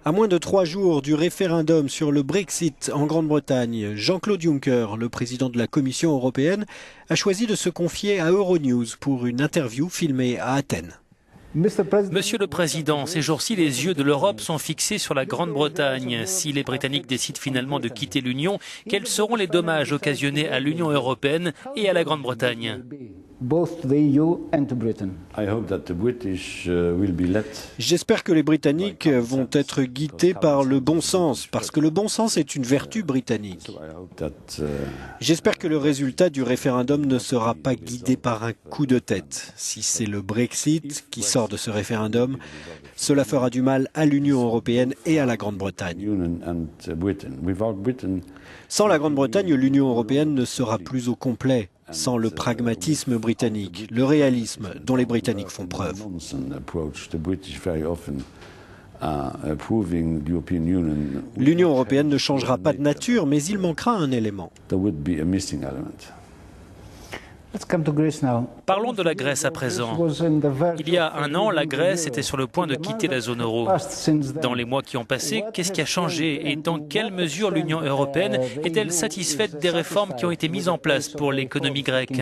À moins de 3 jours du référendum sur le Brexit en Grande-Bretagne, Jean-Claude Juncker, le président de la Commission européenne, a choisi de se confier à Euronews pour une interview filmée à Athènes. Monsieur le Président, ces jours-ci, les yeux de l'Europe sont fixés sur la Grande-Bretagne. Si les Britanniques décident finalement de quitter l'Union, quels seront les dommages occasionnés à l'Union européenne et à la Grande-Bretagne? J'espère que les Britanniques vont être guidés par le bon sens, parce que le bon sens est une vertu britannique. J'espère que le résultat du référendum ne sera pas guidé par un coup de tête. Si c'est le Brexit qui sort de ce référendum, cela fera du mal à l'Union européenne et à la Grande-Bretagne. Sans la Grande-Bretagne, l'Union européenne ne sera plus au complet. Sans le pragmatisme britannique, le réalisme dont les Britanniques font preuve. L'Union européenne ne changera pas de nature, mais il manquera un élément. Parlons de la Grèce à présent. Il y a un an, la Grèce était sur le point de quitter la zone euro. Dans les mois qui ont passé, qu'est-ce qui a changé et dans quelle mesure l'Union européenne est-elle satisfaite des réformes qui ont été mises en place pour l'économie grecque?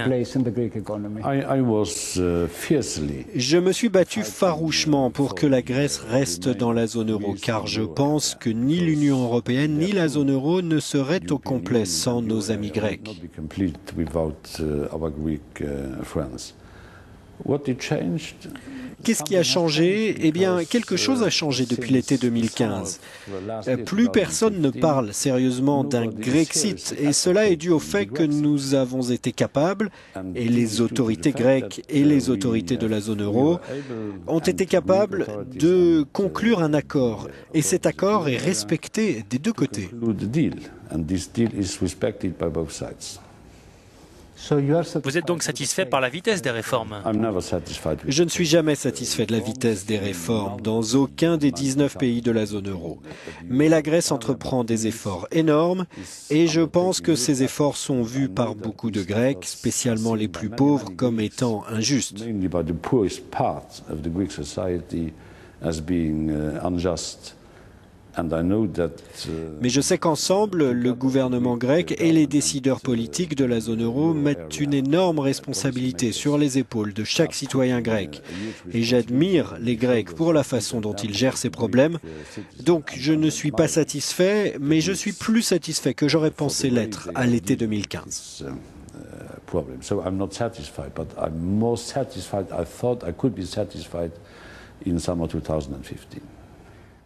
Je me suis battu farouchement pour que la Grèce reste dans la zone euro, car je pense que ni l'Union européenne ni la zone euro ne seraient au complet sans nos amis grecs. Qu'est-ce qui a changé? Eh bien, quelque chose a changé depuis l'été 2015. Plus personne ne parle sérieusement d'un Grexit, et cela est dû au fait que nous avons été capables, et les autorités grecques et les autorités de la zone euro ont été capables de conclure un accord. Et cet accord est respecté des deux côtés. Vous êtes donc satisfait par la vitesse des réformes? Je ne suis jamais satisfait de la vitesse des réformes dans aucun des 19 pays de la zone euro. Mais la Grèce entreprend des efforts énormes et je pense que ces efforts sont vus par beaucoup de Grecs, spécialement les plus pauvres, comme étant injustes. Mais je sais qu'ensemble, le gouvernement grec et les décideurs politiques de la zone euro mettent une énorme responsabilité sur les épaules de chaque citoyen grec. Et j'admire les Grecs pour la façon dont ils gèrent ces problèmes. Donc je ne suis pas satisfait, mais je suis plus satisfait que j'aurais pensé l'être à l'été 2015. So I'm not satisfied, but I'm more satisfied I thought I could be satisfied in summer 2015.